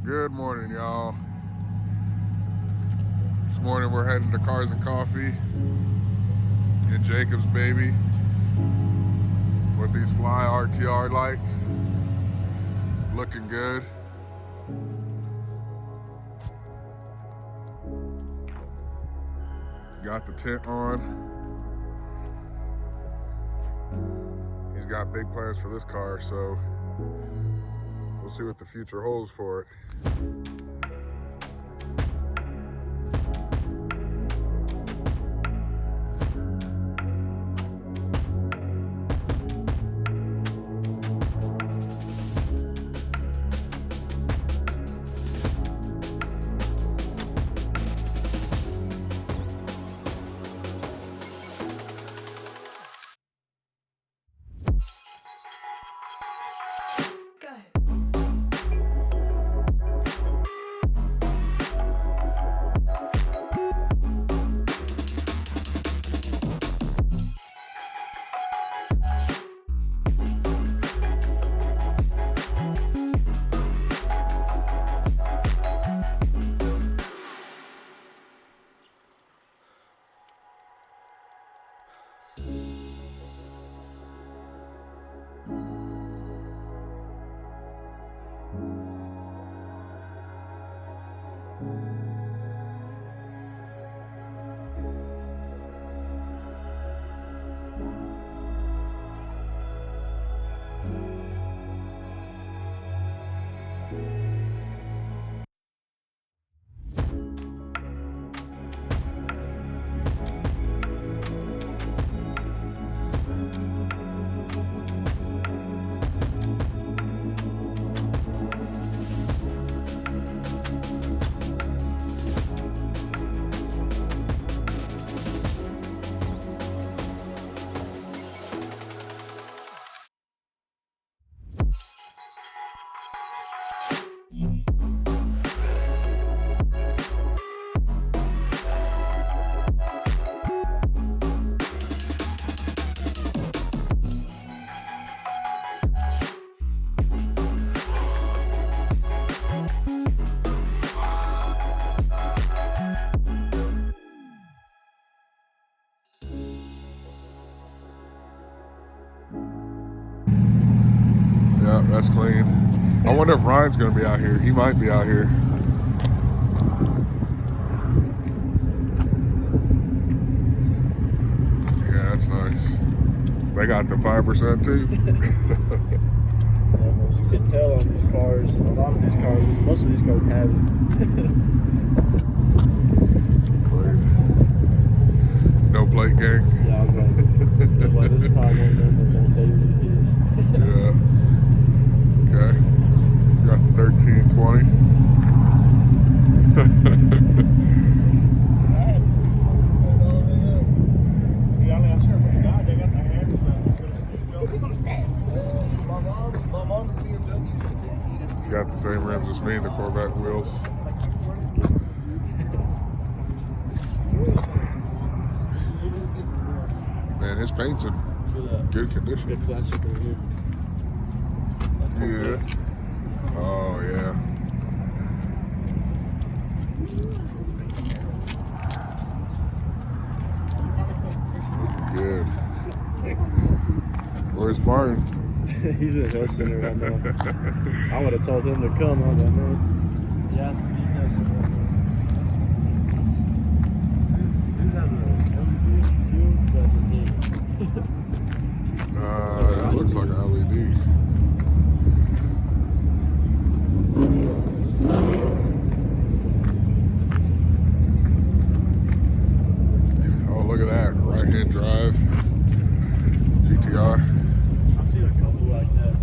Good morning, y'all. This morning we're heading to Cars and Coffee in Jacobs, baby, with these Fly RTR lights. Looking good. Got the tent on. He's got big plans for this car, so we'll see what the future holds for it. Yeah, that's clean. I wonder if Ryan's gonna be out here. He might be out here. Yeah, that's nice. They got the 5% too. Yeah, you can tell on these cars, a lot of these cars, most of these cars have it. Clean. No plate gang. Yeah, I was like, this is probably one of them that's on David is. Yeah. Okay. Got the 1320. It's got the same rims as me, the Corvette wheels. Man, his paint's in good condition. Good classic right here. Yeah. Oh, yeah. Looking good. Where's Martin? He's in the health center right now. I would have told him to come. I was like, man. Yes, It looks like an LED. Oh, look at that. Right-hand drive. GTR. I've seen a couple like that.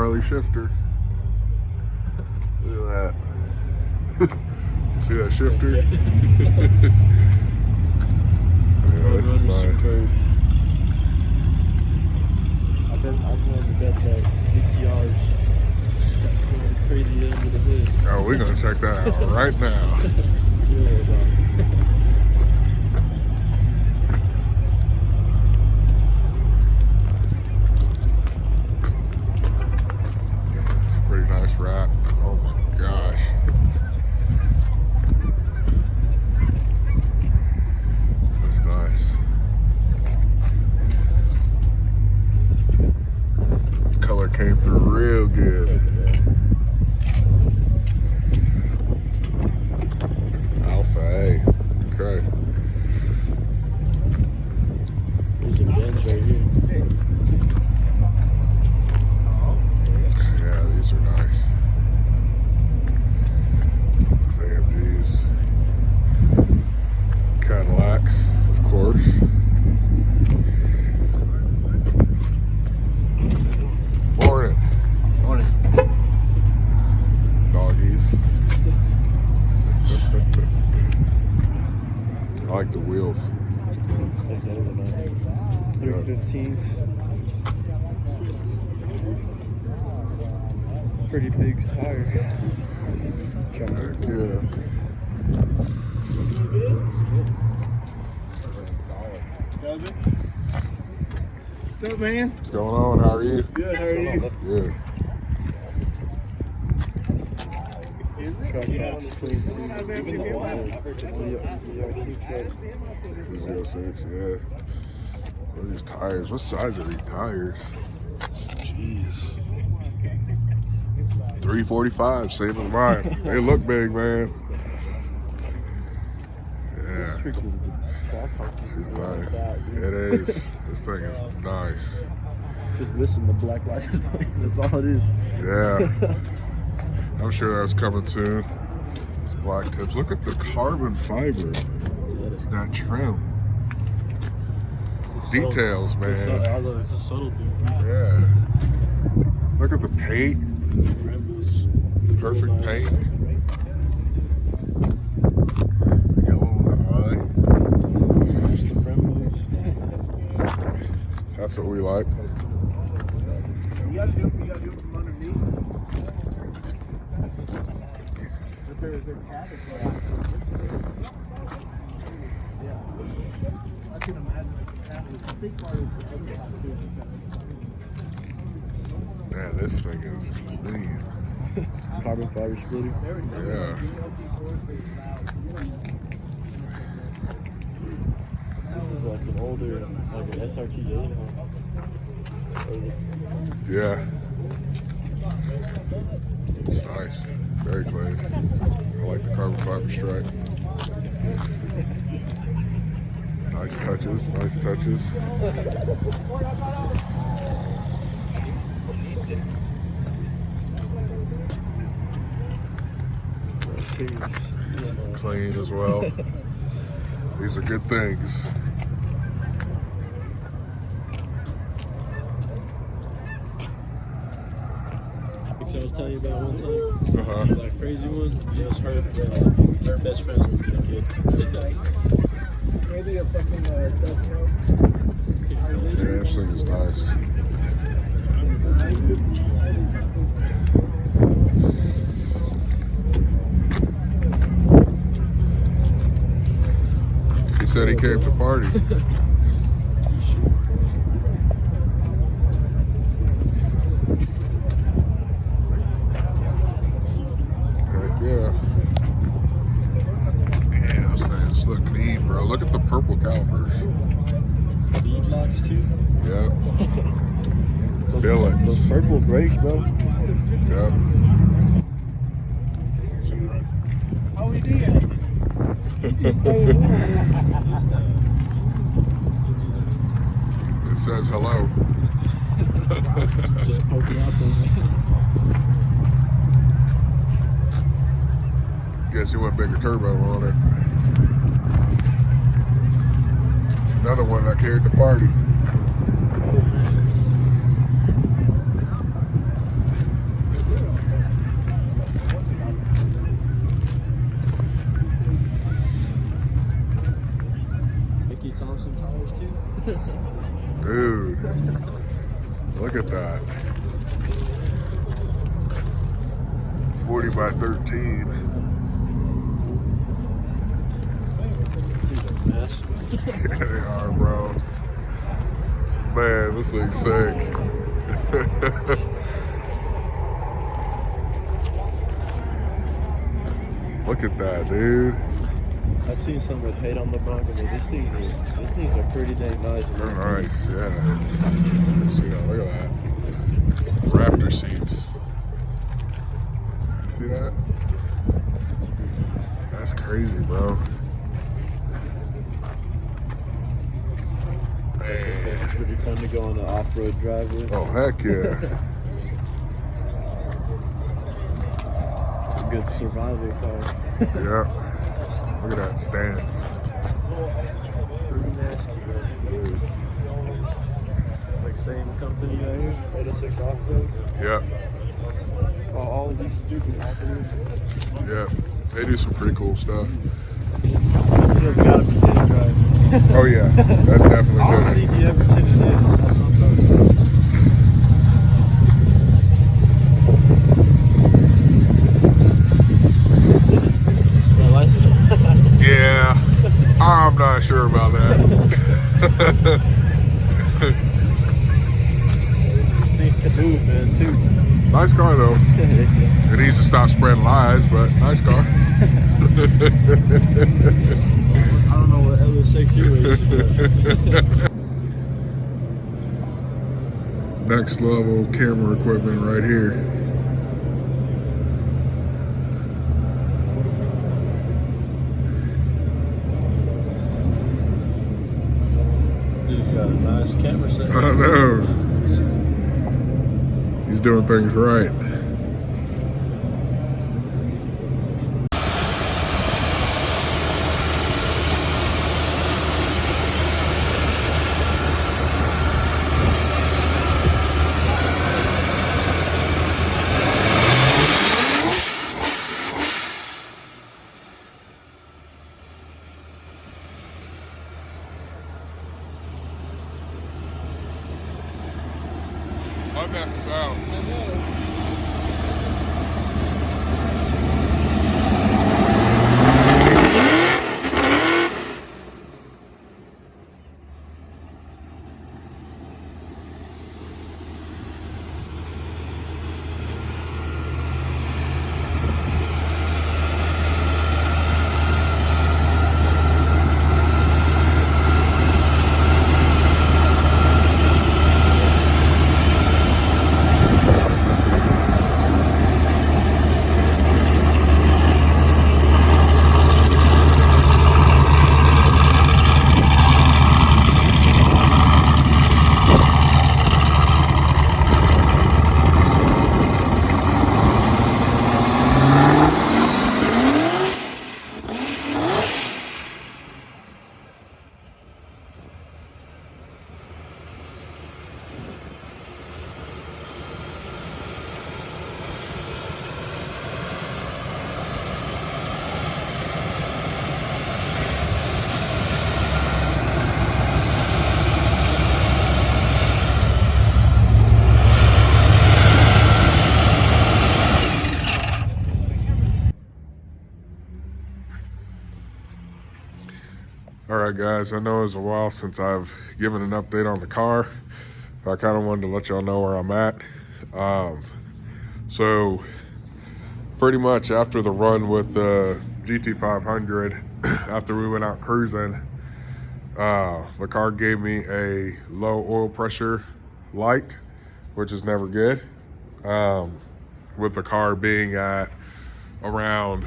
Harley shifter. Look at that. You see that shifter? Yeah, this is nice. I've wanted to bet that GTR's got crazy under the hood. Oh, we're gonna check that out right now. It's a pretty nice wrap. Oh my gosh. That's nice. Color came through real good. Alpha A. Okay. There's a Benz right here. Yeah, these are nice. These AMGs. Cadillacs, of course. Morning. Morning. Doggies. I like the wheels. 315s. Pretty big tire. Heck yeah. Does it? What's up, man? What's going on? How are you? Good, how are you? Good. Truck hatch clean too. How's that Even the feel? oil. Z06, yeah. What are these tires? What size are these tires? Jeez. 345, same as mine. They look big, man. Yeah. She's nice. It is. This thing is nice. Just missing the black license plate. That's all it is. Yeah. I'm sure that's coming soon. It's black tips. Look at the carbon fiber. That trim. Details, man. It's a subtle thing. Yeah. Look at the paint. Perfect paint. Yellow in the eye. That's what we like. You gotta do it from underneath. But their cabin, yeah. I can imagine if the cabin was a big part of the other side too. Man, this thing is clean. Carbon fiber splitter. Yeah. This is like an older, like an SRT8. Yeah. It's nice. Very clean. I like the carbon fiber stripe. Nice touches. Nice touches. Clean as well. These are good things. I was telling you about one time. Uh-huh. That crazy one. It was her best friend's with the kid. Maybe a fucking dovetail. Yeah, this thing is nice. He said he came to party. Heck yeah. Man, those things look neat, bro. Look at the purple calipers. Bead locks too. Yep. Those Billings. purple brakes, bro. Yep. Oh, we did. It says hello. Just poking out there. Guess you want bigger turbo on it. It's another one that carried the party. Dude, look at that. 40 by 13. See the mess. Yeah, they are, bro. Man, this looks sick. Look at that, dude. I've seen so much hate on the Bronco, but these things are pretty dang nice. They're nice, yeah. See that? Look at that. Raptor seats. You see that? That's crazy, bro. This thing's Man. pretty fun to go on an off-road drive with. Oh, heck yeah. It's a good survival car. Yeah. Look at that stance. Pretty nasty, bro. Like same company right here, 806 Off-Road. Yep. All of these stupid off-road. Yep. They do some pretty cool stuff. It's gotta be tinted drive. Oh, yeah. That's I definitely don't good. think you ever tinted this. That's what I'm talking about. Yeah, license. Yeah. I'm not sure about that. This thing can move, man, too. Nice car, though. It needs to stop spreading lies, but nice car. I don't know what LS6 is, but Next level camera equipment right here. dude's got a nice camera set. I know. He's doing things right. I messed out. All right, guys, I know it's a while since I've given an update on the car. I kind of wanted to let y'all know where I'm at. So pretty much after the run with the GT500, after we went out cruising, the car gave me a low oil pressure light, which is never good. With the car being at around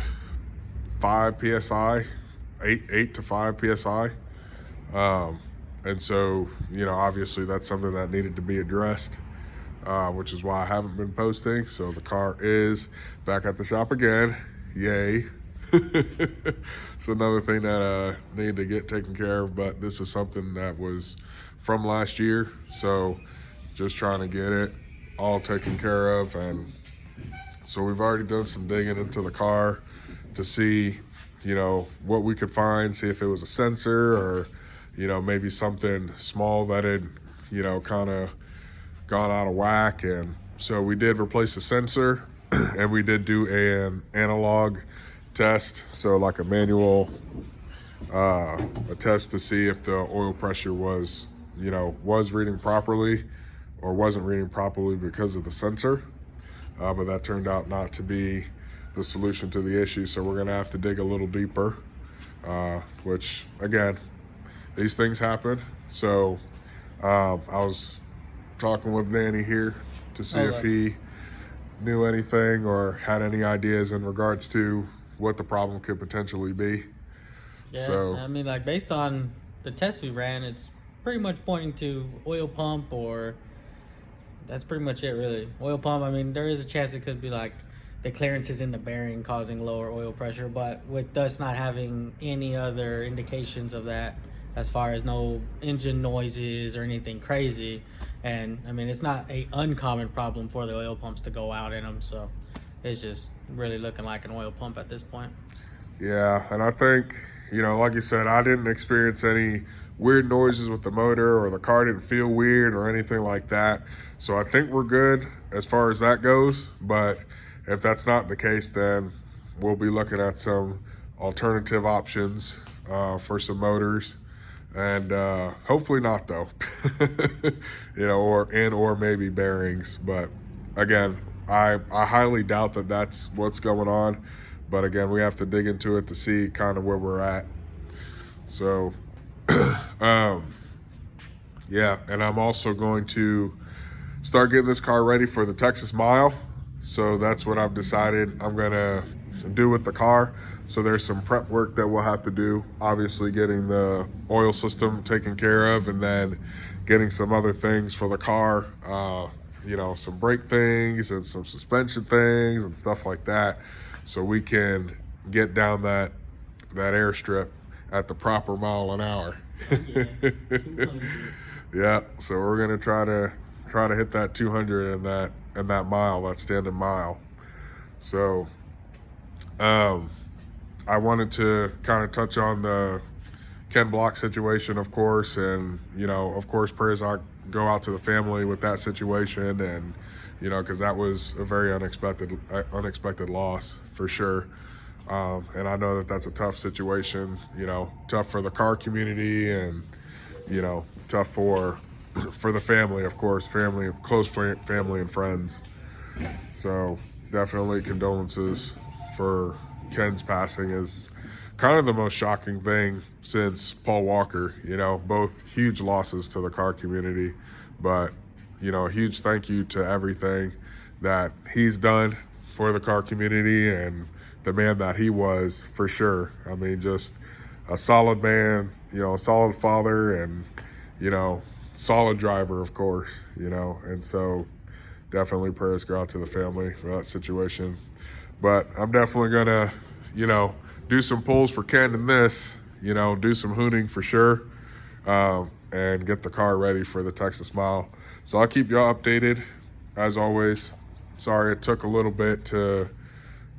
5 PSI, 8 to 5 PSI. And so, you know, obviously that's something that needed to be addressed, which is why I haven't been posting. So the car is back at the shop again. Yay. It's another thing that needed to get taken care of, but this is something that was from last year. So just trying to get it all taken care of. And so we've already done some digging into the car to see, you know, what we could find, see if it was a sensor or, maybe something small that had, kind of gone out of whack. And so we did replace the sensor and we did do an analog test. So like a manual, a test to see if the oil pressure was reading properly or wasn't reading properly because of the sensor. But that turned out not to be the solution to the issue. So we're gonna have to dig a little deeper, which again, these things happen. So I was talking with Danny here to see if he knew anything or had any ideas in regards to what the problem could potentially be. Yeah, So, I mean, like based on the test we ran, it's pretty much pointing to oil pump, or that's pretty much it, really. Oil pump. I mean, there is a chance it could be like the clearances in the bearing causing lower oil pressure, but with us not having any other indications of that, as far as no engine noises or anything crazy, and I mean, it's not a uncommon problem for the oil pumps to go out in them, so it's just really looking like an oil pump at this point. yeah, and I think, like you said, I didn't experience any weird noises with the motor, or the car didn't feel weird or anything like that. So I think we're good as far as that goes. But if that's not the case, then we'll be looking at some alternative options for some motors. And hopefully not though, or maybe bearings. But again, I highly doubt that that's what's going on. But again, we have to dig into it to see kind of where we're at. So, yeah, and I'm also going to start getting this car ready for the Texas Mile. So that's what I've decided I'm gonna do with the car. So there's some prep work that we'll have to do. Obviously getting the oil system taken care of, and then getting some other things for the car. Some brake things and some suspension things and stuff like that. So we can get down that airstrip at the proper mile an hour. Yeah, so we're gonna try to hit that 200 in that mile, that standing mile. So I wanted to kind of touch on the Ken Block situation, of course, and of course, prayers go out to the family with that situation, and because that was a very unexpected loss for sure. And I know that that's a tough situation, tough for the car community, and tough for the family, of course, close family and friends. So definitely condolences for Ken's passing. Is kind of the most shocking thing since Paul Walker. Both huge losses to the car community, but a huge thank you to everything that he's done for the car community and the man that he was, for sure. I mean, just a solid man, a solid father, and solid driver, of course, and so definitely prayers go out to the family for that situation. But I'm definitely gonna, do some pulls for Ken in this, do some hooning for sure, and get the car ready for the Texas Mile. So I'll keep y'all updated, as always. Sorry it took a little bit to,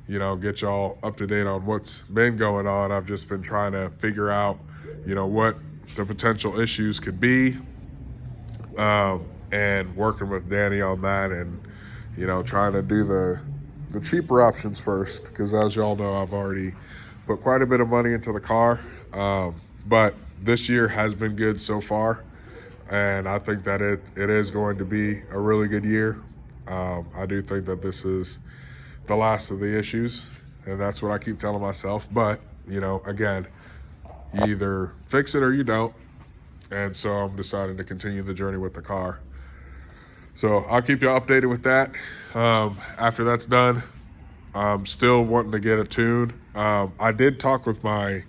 get y'all up to date on what's been going on. I've just been trying to figure out, what the potential issues could be, and working with Danny on that, and, trying to do the cheaper options first, because as y'all know, I've already put quite a bit of money into the car. But this year has been good so far, and I think that it is going to be a really good year. I do think that this is the last of the issues, and that's what I keep telling myself. But, again, you either fix it or you don't. And so I'm deciding to continue the journey with the car. So I'll keep you updated with that. After that's done, I'm still wanting to get a tune. I did talk with my,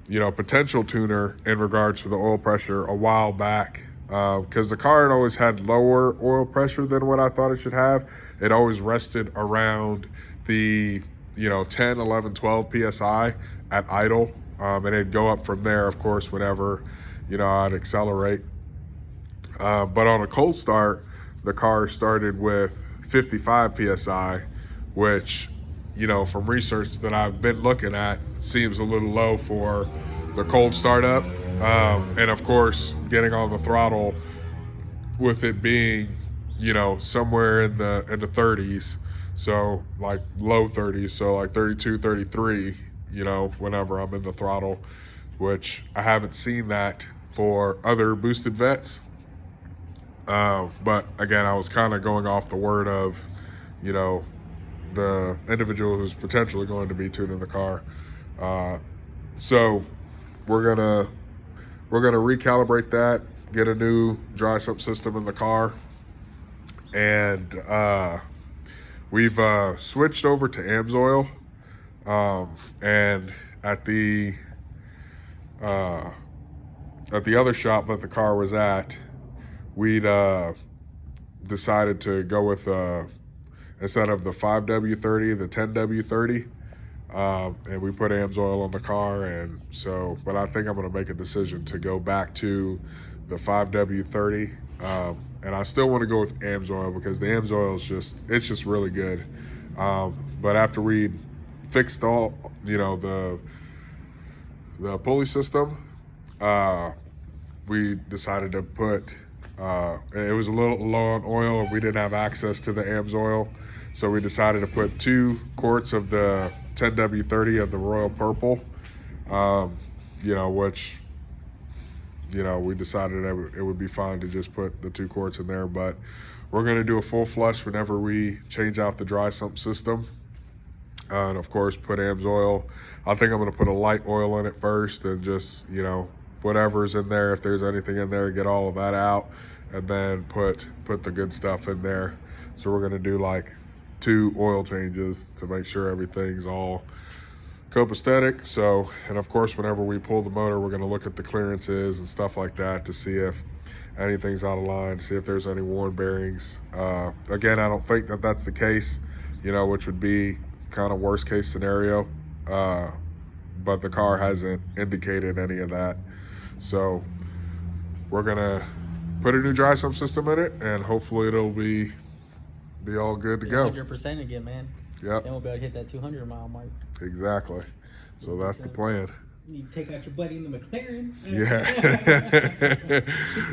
potential tuner in regards to the oil pressure a while back, because the car had always had lower oil pressure than what I thought it should have. It always rested around the, 10, 11, 12 PSI at idle. And it'd go up from there, of course, whenever, I'd accelerate. But on a cold start, the car started with 55 PSI, which, from research that I've been looking at, seems a little low for the cold startup. And of course, getting on the throttle with it being, somewhere in the 30s, so like low 30s, so like 32, 33, whenever I'm in the throttle, which I haven't seen that for other boosted vets. But again, I was kind of going off the word of, the individual who's potentially going to be tuning the car. So we're gonna recalibrate that, get a new dry sump system in the car, and we've switched over to AMSOIL. And at the other shop that the car was at, we'd decided to go with instead of the 5W30, the 10W30. And we put AMSOIL on the car, and so, but I think I'm going to make a decision to go back to the 5W30, and I still want to go with AMSOIL because the AMSOIL is just really good. But after we fixed all, the pulley system, we decided to put, it was a little low on oil, and we didn't have access to the AMSOIL, so we decided to put 2 quarts of the 10W30 of the Royal Purple, which, we decided that it would be fine to just put the 2 quarts in there, but we're going to do a full flush whenever we change out the dry sump system. And of course, put AMSOIL. I think I'm going to put a light oil in it first, and just, whatever's in there, if there's anything in there, get all of that out, and then put the good stuff in there. So we're going to do like 2 oil changes to make sure everything's all copacetic. So, and of course, whenever we pull the motor, we're going to look at the clearances and stuff like that to see if anything's out of line, see if there's any worn bearings. Again, I don't think that that's the case, which would be kind of worst case scenario. But the car hasn't indicated any of that. So we're going to put a new dry sump system in it, and hopefully it'll be all good to go. 100% again, man. Yep. Then we'll be able to hit that 200 mile mark. Exactly. So that's the plan. You take out your buddy in the McLaren. Yeah.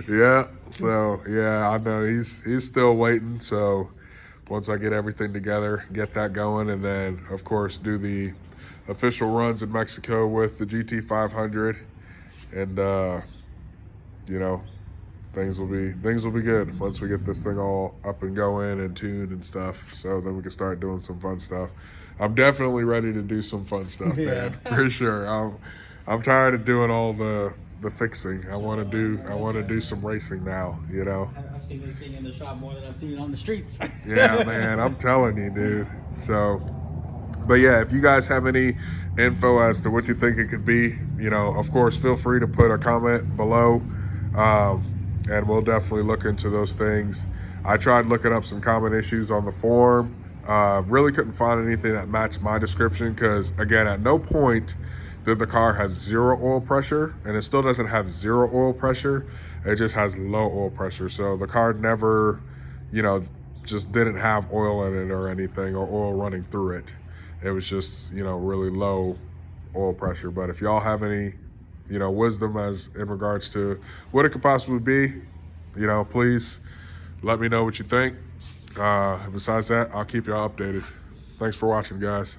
Yeah. So yeah, I know he's still waiting. So once I get everything together, get that going, and then of course do the official runs in Mexico with the GT500, and things will be good once we get this thing all up and going and tuned and stuff. So then we can start doing some fun stuff. I'm definitely ready to do some fun stuff, man, for sure. I'm tired of doing all the fixing. I want to do some racing now, I've seen this thing in the shop more than I've seen it on the streets. Yeah, man, I'm telling you, dude. So, but yeah, if you guys have any info as to what you think it could be, of course, feel free to put a comment below, and we'll definitely look into those things. I tried looking up some common issues on the forum. Really couldn't find anything that matched my description, because again, at no point did the car have 0 oil pressure, and it still doesn't have 0 oil pressure. It just has low oil pressure. So the car never, just didn't have oil in it or anything, or oil running through it. It was just, really low oil pressure. But if y'all have any, wisdom as in regards to what it could possibly be, please let me know what you think. Besides that, I'll keep y'all updated. Thanks for watching, guys.